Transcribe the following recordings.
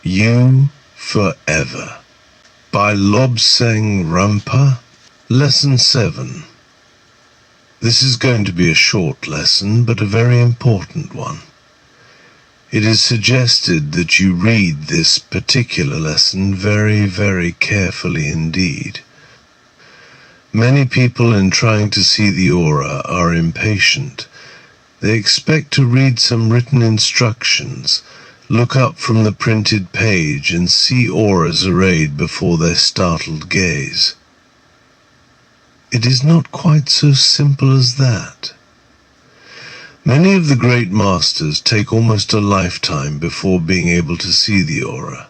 You Forever by Lobsang Rampa. Lesson 7. This is going to be a short lesson, but a very important one. It is suggested that you read this particular lesson very, very carefully indeed. Many people in trying to see the aura are impatient. They expect to read some written instructions, look up from the printed page and see auras arrayed before their startled gaze. It is not quite so simple as that. Many of the great masters take almost a lifetime before being able to see the aura,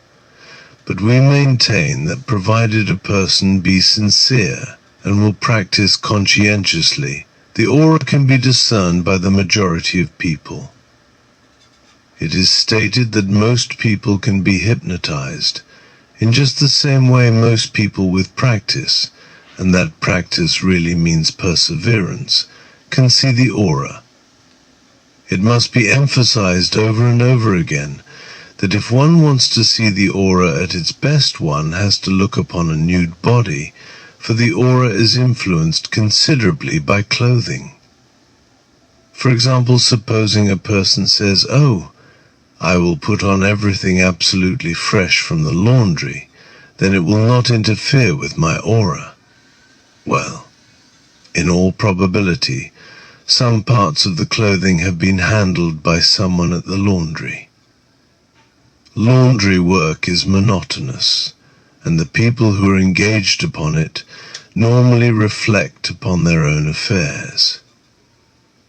but we maintain that provided a person be sincere and will practice conscientiously, the aura can be discerned by the majority of people. It is stated that most people can be hypnotized, in just the same way most people with practice, and that practice really means perseverance, can see the aura. It must be emphasized over and over again that if one wants to see the aura at its best, one has to look upon a nude body, for the aura is influenced considerably by clothing. For example, supposing a person says, "Oh, I will put on everything absolutely fresh from the laundry, then it will not interfere with my aura." Well, in all probability, some parts of the clothing have been handled by someone at the laundry. Laundry work is monotonous, and the people who are engaged upon it normally reflect upon their own affairs.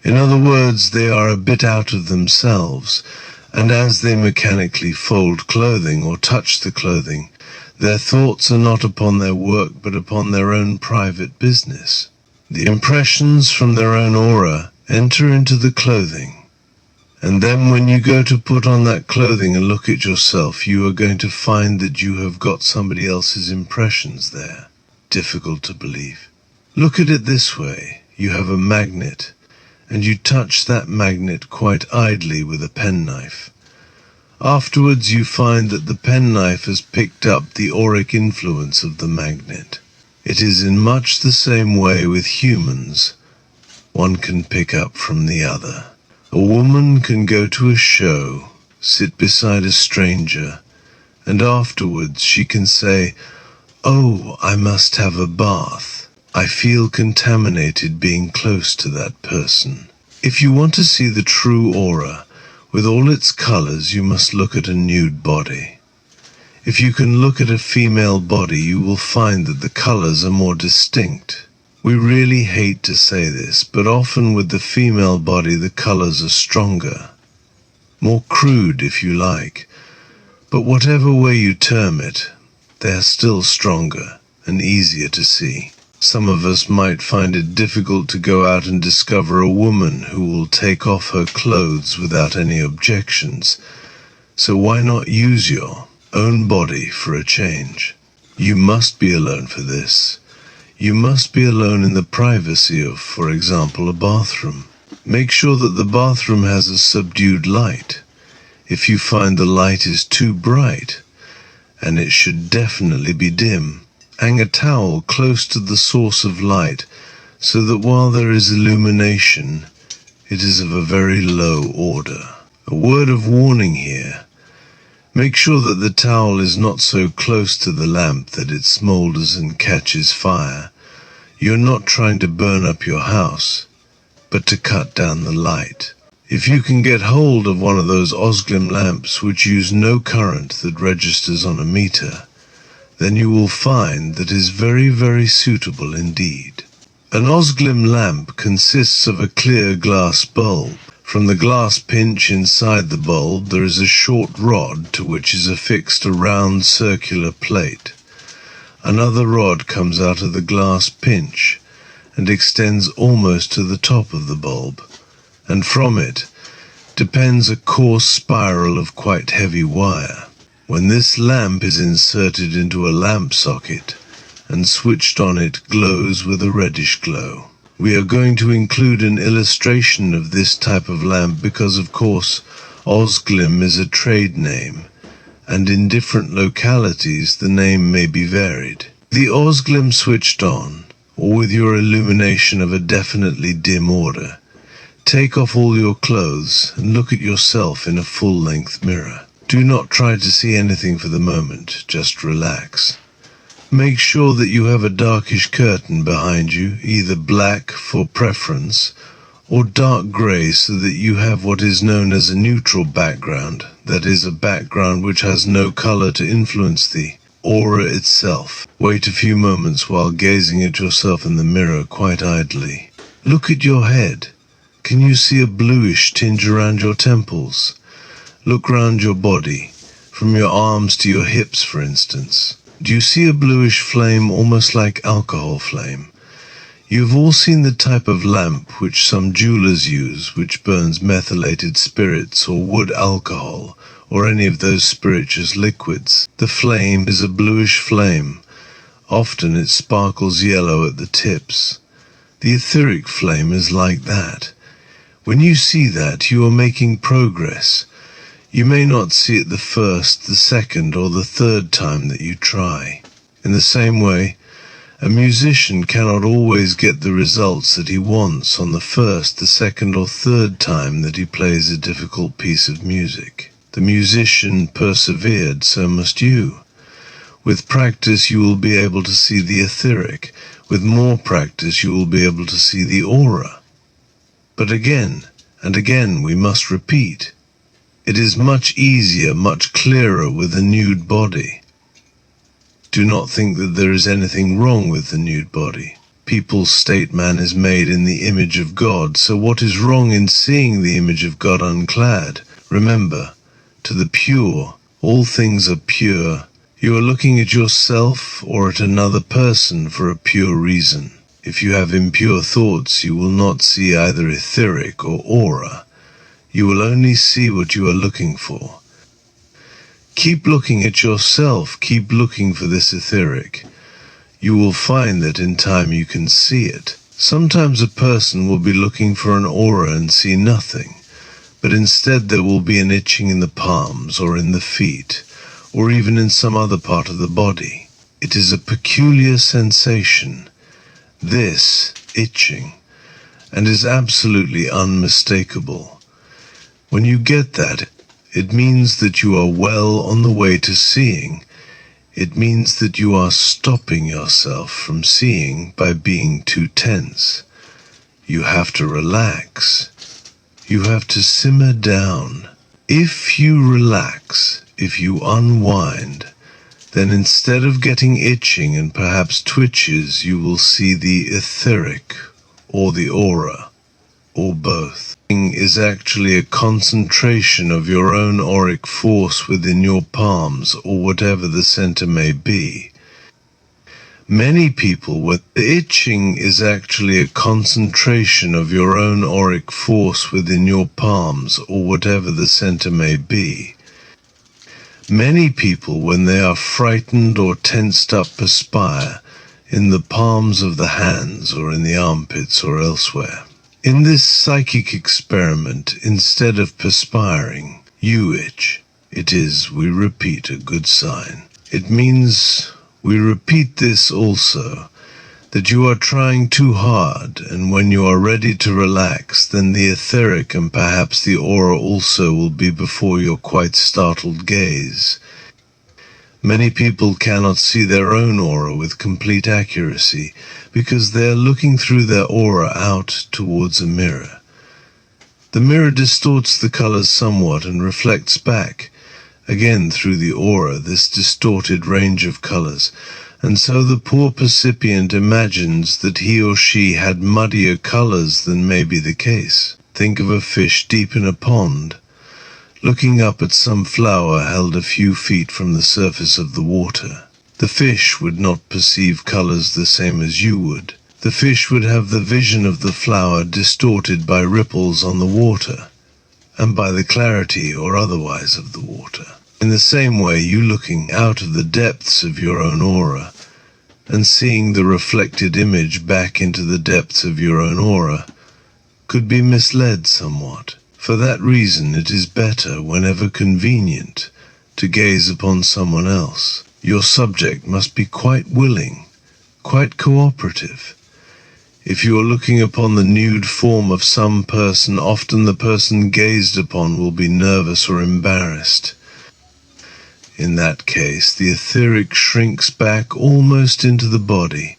In other words, they are a bit out of themselves, and as they mechanically fold clothing or touch the clothing, their thoughts are not upon their work but upon their own private business. The impressions from their own aura enter into the clothing, and then when you go to put on that clothing and look at yourself, you are going to find that you have got somebody else's impressions there. Difficult to believe. Look at it this way. You have a magnet, and you touch that magnet quite idly with a penknife. Afterwards you find that the penknife has picked up the auric influence of the magnet. It is in much the same way with humans. One can pick up from the other. A woman can go to a show, sit beside a stranger, and afterwards she can say, "Oh, I must have a bath. I feel contaminated being close to that person." If you want to see the true aura, with all its colors, you must look at a nude body. If you can look at a female body, you will find that the colors are more distinct. We really hate to say this, but often with the female body the colors are stronger. More crude, if you like, but whatever way you term it, they are still stronger and easier to see. Some of us might find it difficult to go out and discover a woman who will take off her clothes without any objections, so why not use your own body for a change? You must be alone for this. You must be alone in the privacy of, for example, a bathroom. Make sure that the bathroom has a subdued light. If you find the light is too bright, and it should definitely be dim, hang a towel close to the source of light so that while there is illumination, it is of a very low order. A word of warning here. Make sure that the towel is not so close to the lamp that it smolders and catches fire. You're not trying to burn up your house, but to cut down the light. If you can get hold of one of those Osglim lamps which use no current that registers on a meter, then you will find that is very, very suitable indeed. An Osglim lamp consists of a clear glass bulb. From the glass pinch inside the bulb there is a short rod to which is affixed a round circular plate. Another rod comes out of the glass pinch and extends almost to the top of the bulb, and from it depends a coarse spiral of quite heavy wire. When this lamp is inserted into a lamp socket and switched on, it glows with a reddish glow. We are going to include an illustration of this type of lamp because, of course, Osglim is a trade name, and in different localities the name may be varied. The Osglim switched on, or with your illumination of a definitely dim order, take off all your clothes and look at yourself in a full-length mirror. Do not try to see anything for the moment, just relax. Make sure that you have a darkish curtain behind you, either black for preference, or dark grey, so that you have what is known as a neutral background, that is, a background which has no colour to influence the aura itself. Wait a few moments while gazing at yourself in the mirror quite idly. Look at your head. Can you see a bluish tinge around your temples? Look round your body, from your arms to your hips, for instance. Do you see a bluish flame, almost like alcohol flame? You've all seen the type of lamp which some jewelers use, which burns methylated spirits or wood alcohol, or any of those spirituous liquids. The flame is a bluish flame. Often it sparkles yellow at the tips. The etheric flame is like that. When you see that, you are making progress. You may not see it the first, the second, or the third time that you try. In the same way, a musician cannot always get the results that he wants on the first, the second, or third time that he plays a difficult piece of music. The musician persevered, so must you. With practice you will be able to see the etheric. With more practice you will be able to see the aura. But again and again we must repeat. It is much easier, much clearer with a nude body. Do not think that there is anything wrong with the nude body. People state man is made in the image of God, so what is wrong in seeing the image of God unclad? Remember, to the pure, all things are pure. You are looking at yourself or at another person for a pure reason. If you have impure thoughts, you will not see either etheric or aura. You will only see what you are looking for. Keep looking at yourself, keep looking for this etheric. You will find that in time you can see it. Sometimes a person will be looking for an aura and see nothing, but instead there will be an itching in the palms or in the feet, or even in some other part of the body. It is a peculiar sensation, this itching, and is absolutely unmistakable. When you get that, it means that you are well on the way to seeing. It means that you are stopping yourself from seeing by being too tense. You have to relax. You have to simmer down. If you relax, if you unwind, then instead of getting itching and perhaps twitches, you will see the etheric or the aura, or both. Is actually a concentration of your own auric force within your palms, or whatever the center may be. Many people, with itching is actually a concentration of your own auric force within your palms, or whatever the center may be. Many people, when they are frightened or tensed up, perspire in the palms of the hands or in the armpits or elsewhere. In this psychic experiment, instead of perspiring, you itch. It is, we repeat, a good sign. It means, we repeat this also, that you are trying too hard, and when you are ready to relax, then the etheric and perhaps the aura also will be before your quite startled gaze. Many people cannot see their own aura with complete accuracy because they are looking through their aura out towards a mirror. The mirror distorts the colors somewhat and reflects back, again through the aura, this distorted range of colors, and so the poor percipient imagines that he or she had muddier colors than may be the case. Think of a fish deep in a pond, looking up at some flower held a few feet from the surface of the water. The fish would not perceive colors the same as you would. The fish would have the vision of the flower distorted by ripples on the water, and by the clarity or otherwise of the water. In the same way, you looking out of the depths of your own aura, and seeing the reflected image back into the depths of your own aura, could be misled somewhat. For that reason, it is better, whenever convenient, to gaze upon someone else. Your subject must be quite willing, quite cooperative. If you are looking upon the nude form of some person, often the person gazed upon will be nervous or embarrassed. In that case, the etheric shrinks back almost into the body,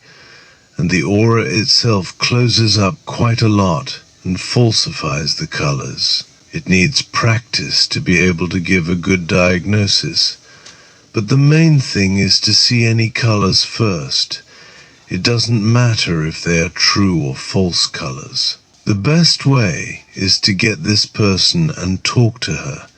and the aura itself closes up quite a lot and falsifies the colors. It needs practice to be able to give a good diagnosis, but the main thing is to see any colors first. It doesn't matter if they are true or false colors. The best way is to get this person and talk to her.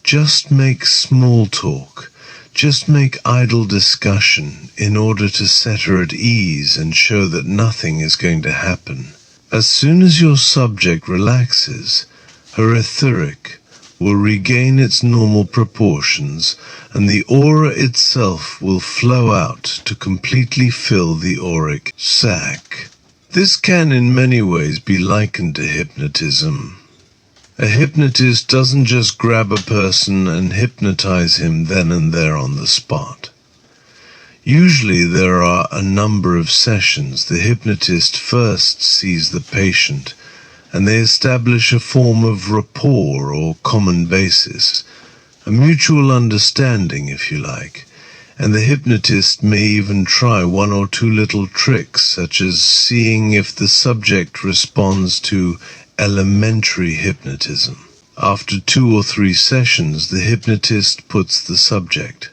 Just make small talk. Just make idle discussion in order to set her at ease and show that nothing is going to happen. As soon as your subject relaxes, her etheric will regain its normal proportions, and the aura itself will flow out to completely fill the auric sac. This can in many ways be likened to hypnotism. A hypnotist doesn't just grab a person and hypnotize him then and there on the spot. Usually there are a number of sessions. The hypnotist first sees the patient, and they establish a form of rapport or common basis, a mutual understanding, if you like, and the hypnotist may even try one or two little tricks, such as seeing if the subject responds to elementary hypnotism. After 2 or 3 sessions, the hypnotist puts the subject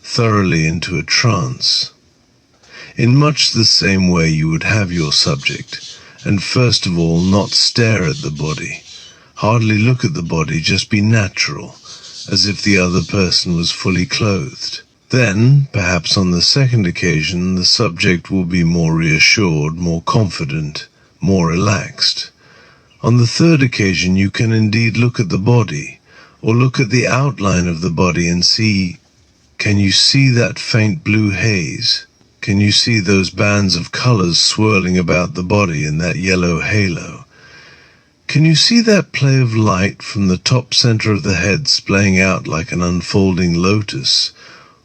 thoroughly into a trance, in much the same way you would have your subject, and first of all not stare at the body, hardly look at the body, just be natural, as if the other person was fully clothed. Then, perhaps on the second occasion, the subject will be more reassured, more confident, more relaxed. On the third occasion you can indeed look at the body, or look at the outline of the body and see, can you see that faint blue haze? Can you see those bands of colors swirling about the body in that yellow halo? Can you see that play of light from the top center of the head splaying out like an unfolding lotus,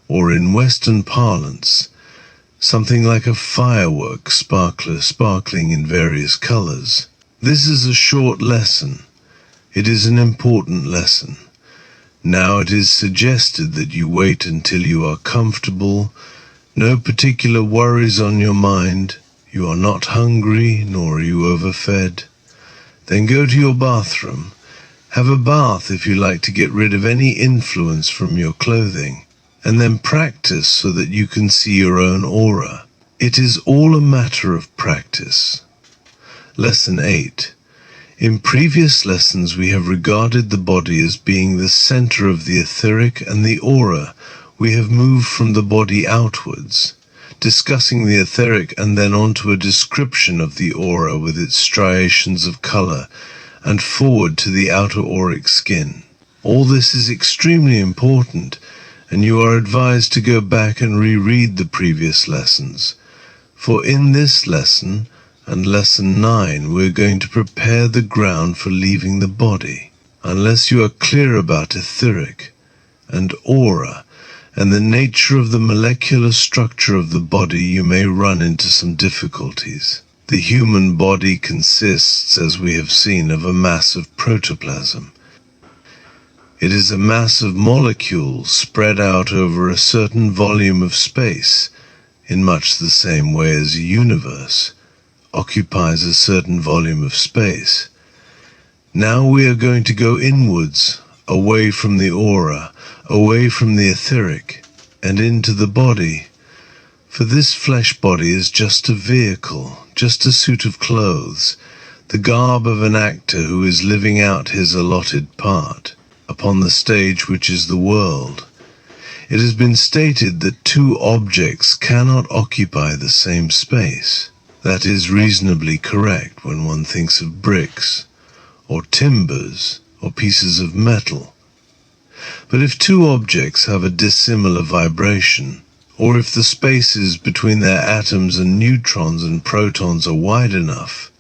or in Western parlance, something like a firework sparkling in various colors? This is a short lesson. It is an important lesson. Now it is suggested that you wait until you are comfortable, no particular worries on your mind, you are not hungry, nor are you overfed. Then go to your bathroom. Have a bath if you like to get rid of any influence from your clothing, and then practice so that you can see your own aura. It is all a matter of practice. Lesson 8. In previous lessons we have regarded the body as being the center of the etheric and the aura. We have moved from the body outwards, discussing the etheric and then on to a description of the aura with its striations of color, and forward to the outer auric skin. All this is extremely important, and you are advised to go back and reread the previous lessons. For in this lesson, and lesson 9, we're going to prepare the ground for leaving the body. Unless you are clear about etheric and aura and the nature of the molecular structure of the body, you may run into some difficulties. The human body consists, as we have seen, of a mass of protoplasm. It is a mass of molecules spread out over a certain volume of space, in much the same way as a universe occupies a certain volume of space. Now we are going to go inwards, away from the aura, away from the etheric, and into the body. For this flesh body is just a vehicle, just a suit of clothes, the garb of an actor who is living out his allotted part upon the stage which is the world. It has been stated that 2 objects cannot occupy the same space. That is reasonably correct when one thinks of bricks, or timbers, or pieces of metal. But if 2 objects have a dissimilar vibration, or if the spaces between their atoms and neutrons and protons are wide enough,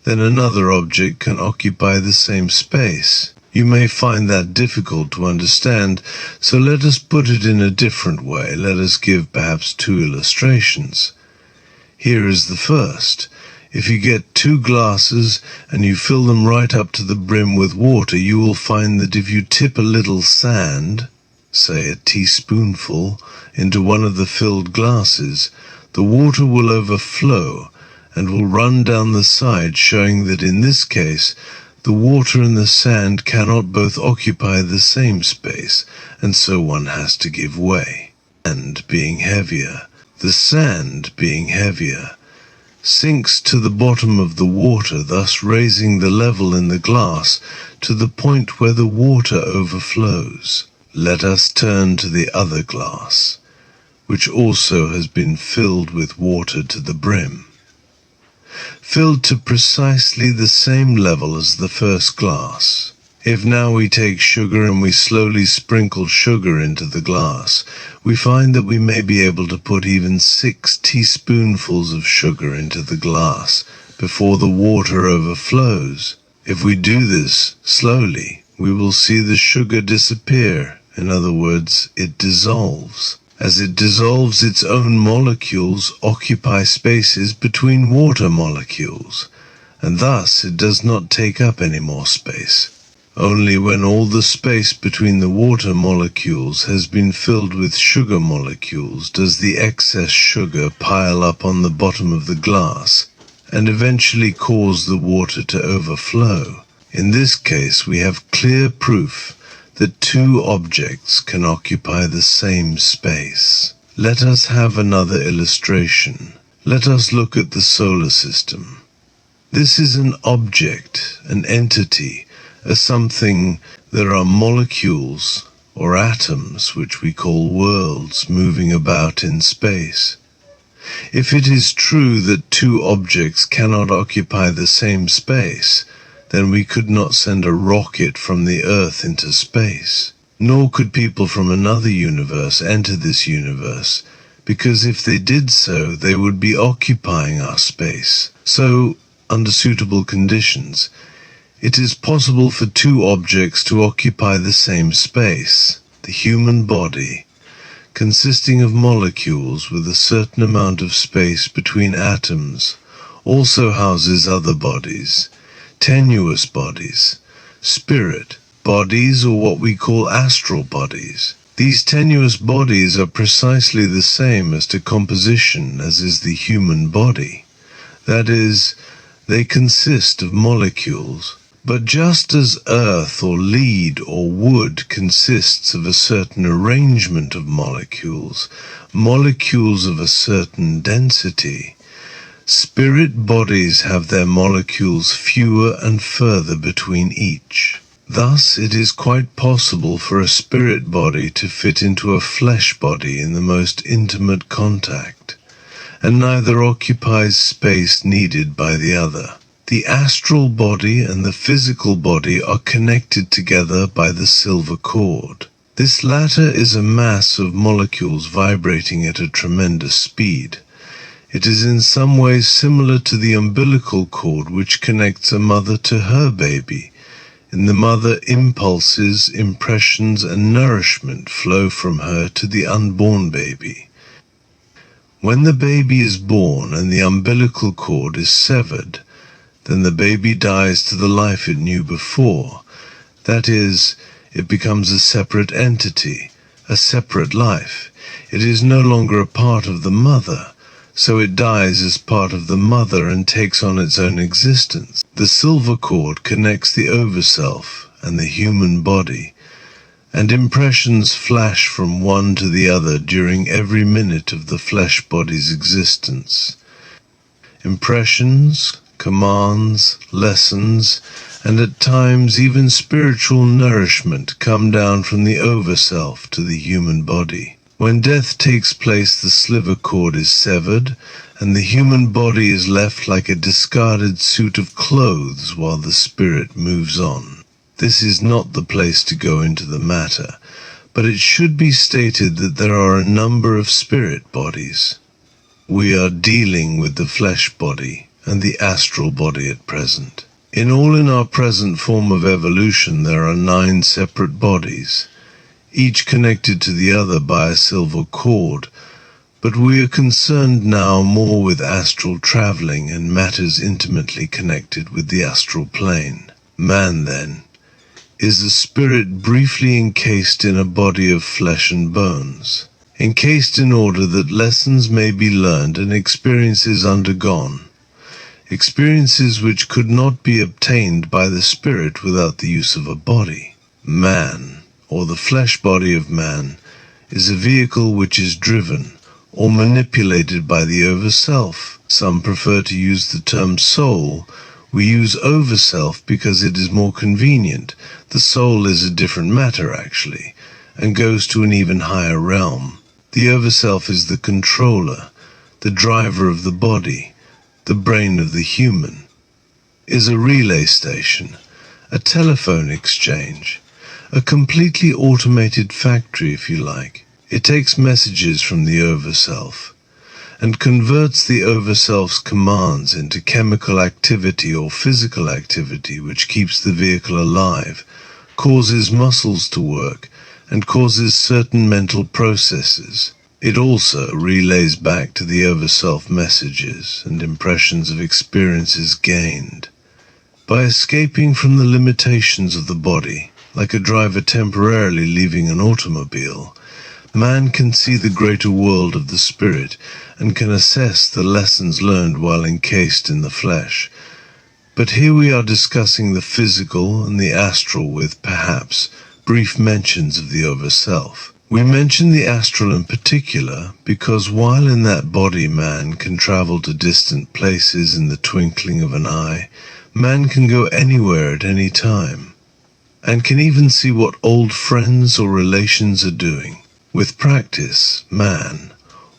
then another object can occupy the same space. You may find that difficult to understand, so let us put it in a different way. Let us give perhaps 2 illustrations. Here is the first. If you get 2 glasses and you fill them right up to the brim with water, you will find that if you tip a little sand, say a teaspoonful, into one of the filled glasses, the water will overflow and will run down the side, showing that in this case, the water and the sand cannot both occupy the same space, and so one has to give way. And being heavier, the sand being heavier, sinks to the bottom of the water, thus raising the level in the glass to the point where the water overflows. Let us turn to the other glass, which also has been filled with water to the brim, filled to precisely the same level as the first glass. If now we take sugar and we slowly sprinkle sugar into the glass, we find that we may be able to put even 6 teaspoonfuls of sugar into the glass before the water overflows. If we do this slowly, we will see the sugar disappear. In other words, it dissolves. As it dissolves, its own molecules occupy spaces between water molecules, and thus it does not take up any more space. Only when all the space between the water molecules has been filled with sugar molecules does the excess sugar pile up on the bottom of the glass and eventually cause the water to overflow. In this case, we have clear proof that 2 objects can occupy the same space. Let us have another illustration. Let us look at the solar system. This is an object, an entity, a something. There are molecules or atoms, which we call worlds, moving about in space. If it is true that 2 objects cannot occupy the same space, then we could not send a rocket from the Earth into space, nor could people from another universe enter this universe, because if they did so, they would be occupying our space. So, under suitable conditions, it is possible for 2 objects to occupy the same space. The human body, consisting of molecules with a certain amount of space between atoms, also houses other bodies, tenuous bodies, spirit bodies, or what we call astral bodies. These tenuous bodies are precisely the same as to composition as is the human body. That is, they consist of molecules. But just as earth or lead or wood consists of a certain arrangement of molecules, molecules of a certain density, spirit bodies have their molecules fewer and further between each. Thus, it is quite possible for a spirit body to fit into a flesh body in the most intimate contact, and neither occupies space needed by the other. The astral body and the physical body are connected together by the silver cord. This latter is a mass of molecules vibrating at a tremendous speed. It is in some ways similar to the umbilical cord which connects a mother to her baby. In the mother, impulses, impressions, and nourishment flow from her to the unborn baby. When the baby is born and the umbilical cord is severed, then the baby dies to the life it knew before. That is, it becomes a separate entity, a separate life. It is no longer a part of the mother, so it dies as part of the mother and takes on its own existence. The silver cord connects the overself and the human body, and impressions flash from one to the other during every minute of the flesh body's existence. Impressions, commands, lessons, and at times even spiritual nourishment come down from the overself to the human body. When death takes place, the silver cord is severed, and the human body is left like a discarded suit of clothes while the spirit moves on. This is not the place to go into the matter, but it should be stated that there are a number of spirit bodies. We are dealing with the flesh body and the astral body at present. In our present form of evolution, there are 9 separate bodies, each connected to the other by a silver cord, but we are concerned now more with astral traveling and matters intimately connected with the astral plane. Man, then, is a spirit briefly encased in a body of flesh and bones, encased in order that lessons may be learned and experiences undergone, experiences which could not be obtained by the spirit without the use of a body. Man, or the flesh body of man, is a vehicle which is driven or manipulated by the overself. Some prefer to use the term soul. We use overself because it is more convenient. The soul is a different matter, actually, and goes to an even higher realm. The overself is the controller, the driver of the body, the brain of the human, is a relay station, a telephone exchange, a completely automated factory, if you like. It takes messages from the overself and converts the overself's commands into chemical activity or physical activity which keeps the vehicle alive, causes muscles to work, and causes certain mental processes. It also relays back to the overself messages and impressions of experiences gained. By escaping from the limitations of the body, like a driver temporarily leaving an automobile, man can see the greater world of the spirit and can assess the lessons learned while encased in the flesh. But here we are discussing the physical and the astral with, perhaps, brief mentions of the overself. We mention the astral in particular because while in that body man can travel to distant places in the twinkling of an eye, man can go anywhere at any time, and can even see what old friends or relations are doing. With practice, man,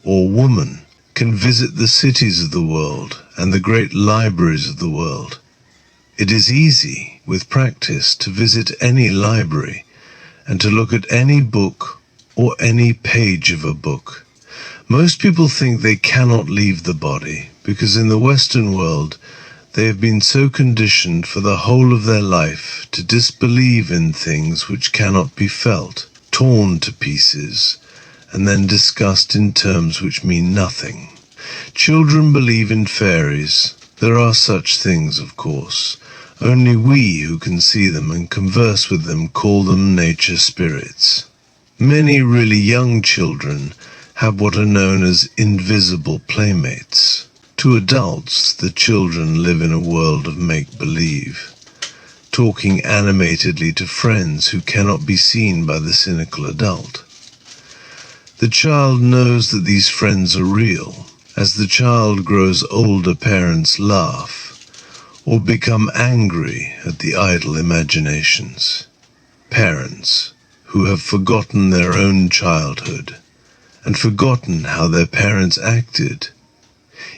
or woman, can visit the cities of the world and the great libraries of the world. It is easy, with practice, to visit any library and to look at any book or any page of a book. Most people think they cannot leave the body because in the Western world they have been so conditioned for the whole of their life to disbelieve in things which cannot be felt, torn to pieces, and then discussed in terms which mean nothing. Children believe in fairies. There are such things, of course. Only we who can see them and converse with them call them nature spirits. Many really young children have what are known as invisible playmates. To adults, the children live in a world of make-believe, talking animatedly to friends who cannot be seen by the cynical adult. The child knows that these friends are real. As the child grows older, parents laugh or become angry at the idle imaginations. Parents who have forgotten their own childhood and forgotten how their parents acted,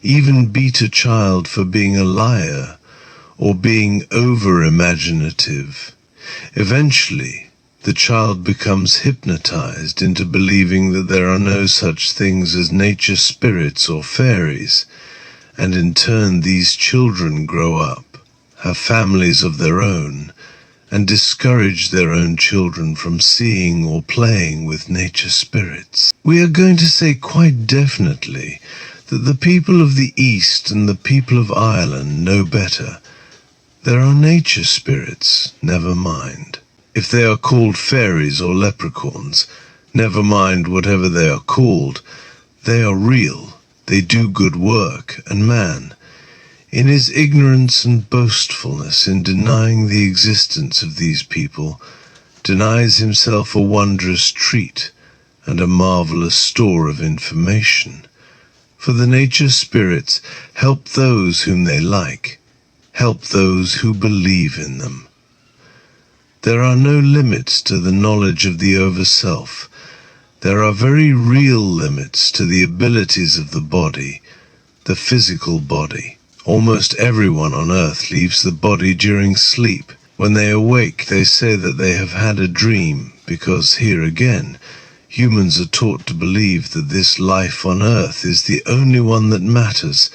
even beat a child for being a liar or being over-imaginative. Eventually, the child becomes hypnotized into believing that there are no such things as nature spirits or fairies, and in turn these children grow up, have families of their own, and discourage their own children from seeing or playing with nature spirits. We are going to say quite definitely that the people of the East and the people of Ireland know better. There are nature spirits, never mind. If they are called fairies or leprechauns, never mind whatever they are called, they are real, they do good work, and man, in his ignorance and boastfulness in denying the existence of these people, denies himself a wondrous treat and a marvelous store of information. For the nature spirits help those whom they like, help those who believe in them. There are no limits to the knowledge of the overself. There are very real limits to the abilities of the body, the physical body. Almost everyone on earth leaves the body during sleep. When they awake, they say that they have had a dream, because here again, humans are taught to believe that this life on earth is the only one that matters,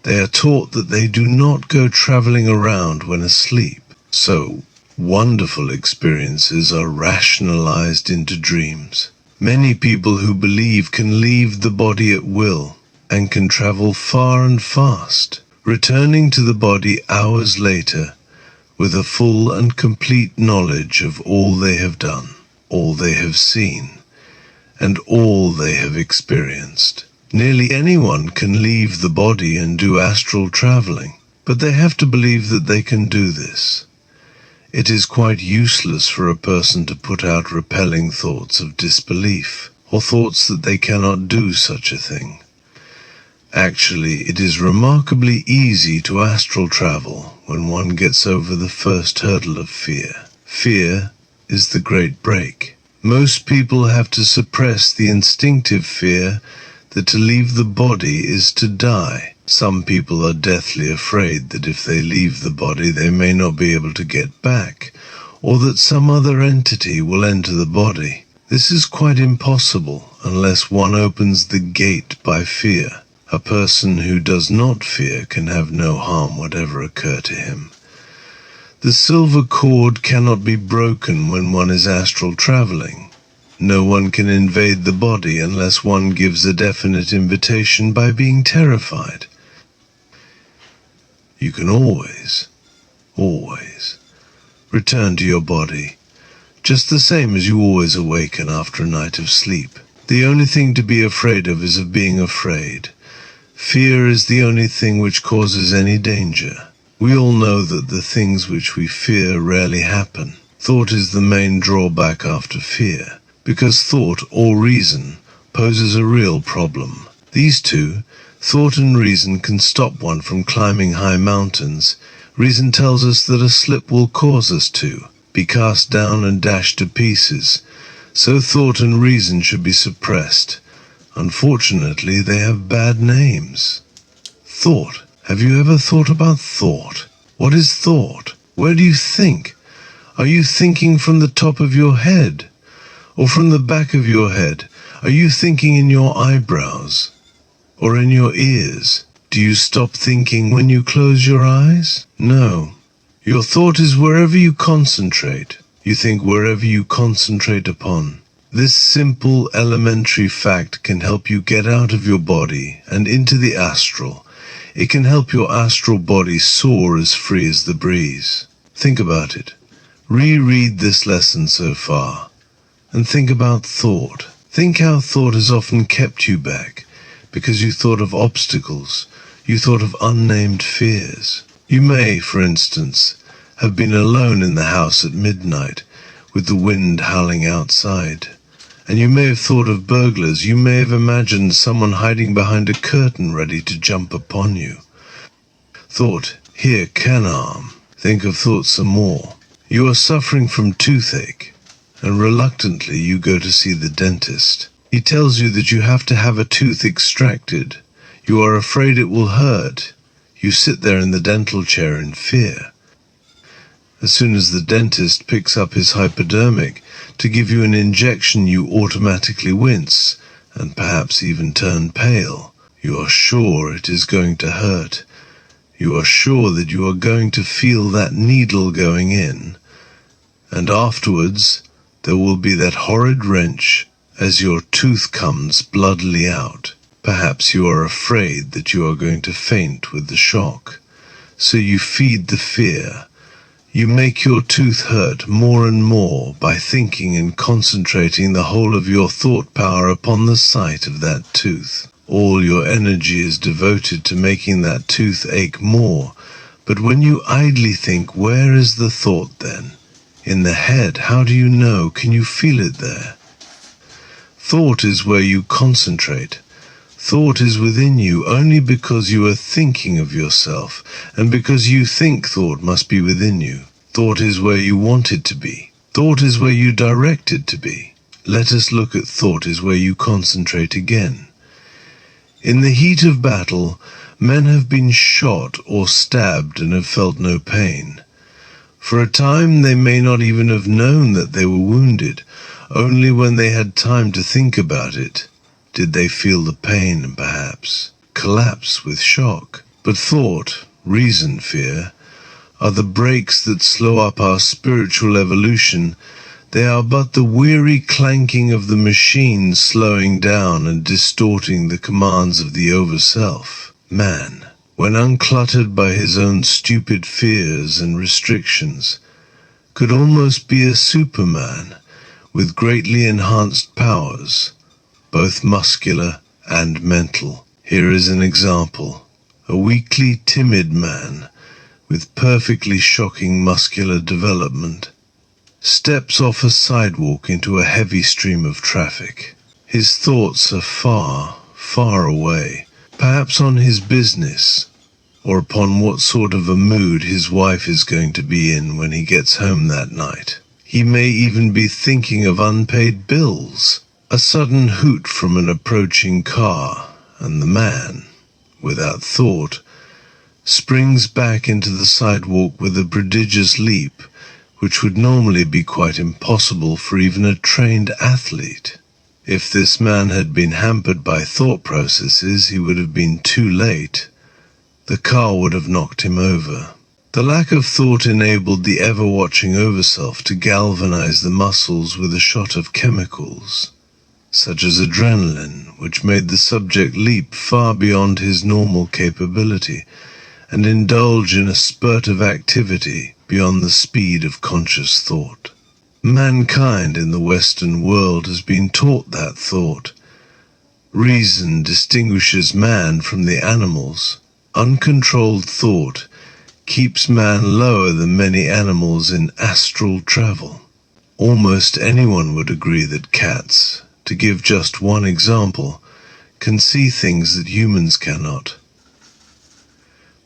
They are taught that they do not go traveling around when asleep. So, wonderful experiences are rationalized into dreams. Many people who believe can leave the body at will and can travel far and fast, returning to the body hours later with a full and complete knowledge of all they have done, all they have seen, and all they have experienced. Nearly anyone can leave the body and do astral traveling, but they have to believe that they can do this. It is quite useless for a person to put out repelling thoughts of disbelief, or thoughts that they cannot do such a thing. Actually, it is remarkably easy to astral travel when one gets over the first hurdle of fear. Fear is the great break. Most people have to suppress the instinctive fear that to leave the body is to die. Some people are deathly afraid that if they leave the body they may not be able to get back, or that some other entity will enter the body. This is quite impossible unless one opens the gate by fear. A person who does not fear can have no harm whatever occur to him. The silver cord cannot be broken when one is astral traveling. No one can invade the body unless one gives a definite invitation by being terrified. You can always return to your body, just the same as you always awaken after a night of sleep. The only thing to be afraid of is of being afraid. Fear is the only thing which causes any danger. We all know that the things which we fear rarely happen. Thought is the main drawback after fear, because thought or reason poses a real problem. These two, thought and reason, can stop one from climbing high mountains. Reason tells us that a slip will cause us to be cast down and dashed to pieces. So thought and reason should be suppressed. Unfortunately, they have bad names. Thought. Have you ever thought about thought? What is thought? Where do you think? Are you thinking from the top of your head? Or from the back of your head? Are you thinking in your eyebrows? Or in your ears? Do you stop thinking when you close your eyes? No. Your thought is wherever you concentrate. You think wherever you concentrate upon. This simple, elementary fact can help you get out of your body and into the astral. It can help your astral body soar as free as the breeze. Think about it. Reread this lesson so far. And think about thought. Think how thought has often kept you back, because you thought of obstacles, you thought of unnamed fears. You may, for instance, have been alone in the house at midnight, with the wind howling outside, and you may have thought of burglars. You may have imagined someone hiding behind a curtain ready to jump upon you. Thought, here, can harm. Think of thought some more. You are suffering from toothache, and reluctantly you go to see the dentist. He tells you that you have to have a tooth extracted. You are afraid it will hurt. You sit there in the dental chair in fear. As soon as the dentist picks up his hypodermic to give you an injection, you automatically wince, and perhaps even turn pale. You are sure it is going to hurt. You are sure that you are going to feel that needle going in, and afterwards there will be that horrid wrench as your tooth comes bloodily out. Perhaps you are afraid that you are going to faint with the shock, so you feed the fear. You make your tooth hurt more and more by thinking and concentrating the whole of your thought power upon the sight of that tooth. All your energy is devoted to making that tooth ache more, but when you idly think, where is the thought then? In the head. How do you know? Can you feel it there? Thought is where you concentrate. Thought is within you only because you are thinking of yourself, and because you think thought must be within you. Thought is where you want it to be. Thought is where you direct it to be. Let us look at thought is where you concentrate again. In the heat of battle, men have been shot or stabbed and have felt no pain. For a time they may not even have known that they were wounded. Only when they had time to think about it did they feel the pain and perhaps collapse with shock. But thought, reason, fear, are the brakes that slow up our spiritual evolution. They are but the weary clanking of the machine slowing down and distorting the commands of the overself. Man, when uncluttered by his own stupid fears and restrictions, could almost be a superman with greatly enhanced powers, both muscular and mental. Here is an example. A weakly timid man with perfectly shocking muscular development steps off a sidewalk into a heavy stream of traffic. His thoughts are far, far away, perhaps on his business, or upon what sort of a mood his wife is going to be in when he gets home that night. He may even be thinking of unpaid bills. A sudden hoot from an approaching car, and the man, without thought, springs back into the sidewalk with a prodigious leap, which would normally be quite impossible for even a trained athlete. If this man had been hampered by thought processes, he would have been too late. The car would have knocked him over. The lack of thought enabled the ever-watching overself to galvanize the muscles with a shot of chemicals, such as adrenaline, which made the subject leap far beyond his normal capability and indulge in a spurt of activity beyond the speed of conscious thought. Mankind in the Western world has been taught that thought. Reason distinguishes man from the animals. Uncontrolled thought keeps man lower than many animals in astral travel. Almost anyone would agree that cats, to give just one example, can see things that humans cannot.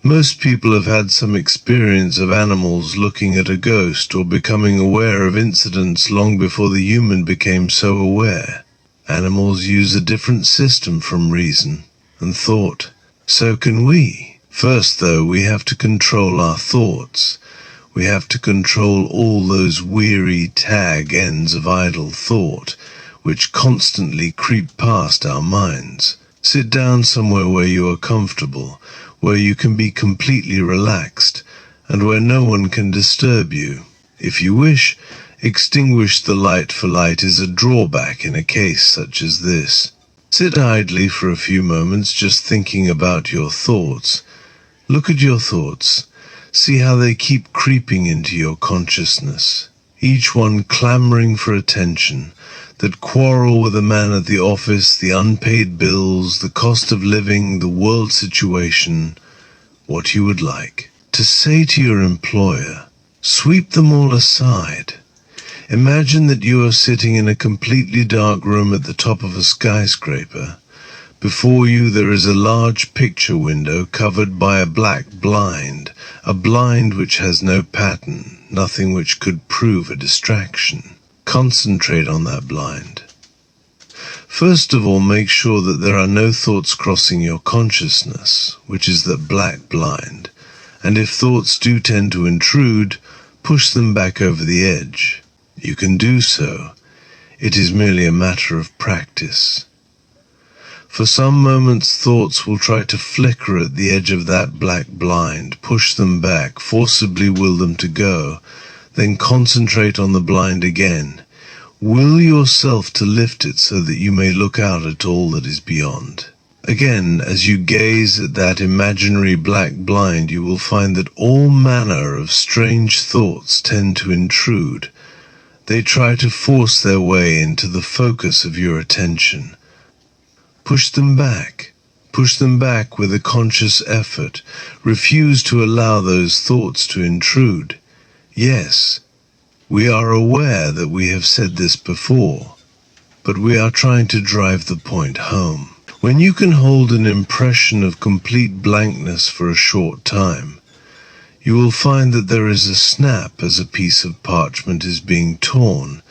Most people have had some experience of animals looking at a ghost or becoming aware of incidents long before the human became so aware. Animals use a different system from reason and thought. So can we. First, though, we have to control our thoughts. We have to control all those weary tag ends of idle thought, which constantly creep past our minds. Sit down somewhere where you are comfortable, where you can be completely relaxed, and where no one can disturb you. If you wish, extinguish the light, for light is a drawback in a case such as this. Sit idly for a few moments, just thinking about your thoughts. Look at your thoughts. See how they keep creeping into your consciousness, each one clamoring for attention. That quarrel with the man at the office, the unpaid bills, the cost of living, the world situation, what you would like to say to your employer. Sweep them all aside. Imagine that you are sitting in a completely dark room at the top of a skyscraper. Before you there is a large picture window covered by a black blind, a blind which has no pattern, nothing which could prove a distraction. Concentrate on that blind. First of all, make sure that there are no thoughts crossing your consciousness, which is that black blind, and if thoughts do tend to intrude, push them back over the edge. You can do so. It is merely a matter of practice. For some moments, thoughts will try to flicker at the edge of that black blind. Push them back, forcibly will them to go, then concentrate on the blind again. Will yourself to lift it so that you may look out at all that is beyond. Again, as you gaze at that imaginary black blind, you will find that all manner of strange thoughts tend to intrude. They try to force their way into the focus of your attention. Push them back. Push them back with a conscious effort. Refuse to allow those thoughts to intrude. Yes, we are aware that we have said this before, but we are trying to drive the point home. When you can hold an impression of complete blankness for a short time, you will find that there is a snap as a piece of parchment is being torn.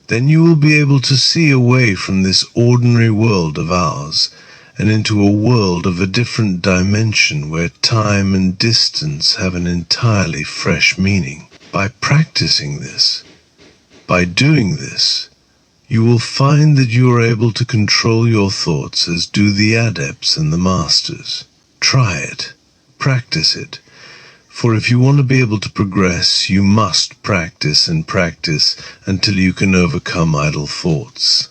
Then you will be able to see away from this ordinary world of ours and into a world of a different dimension where time and distance have an entirely fresh meaning. By practicing this, by doing this, you will find that you are able to control your thoughts as do the adepts and the masters. Try it. practice it. For if you want to be able to progress, you must practice and practice until you can overcome idle thoughts.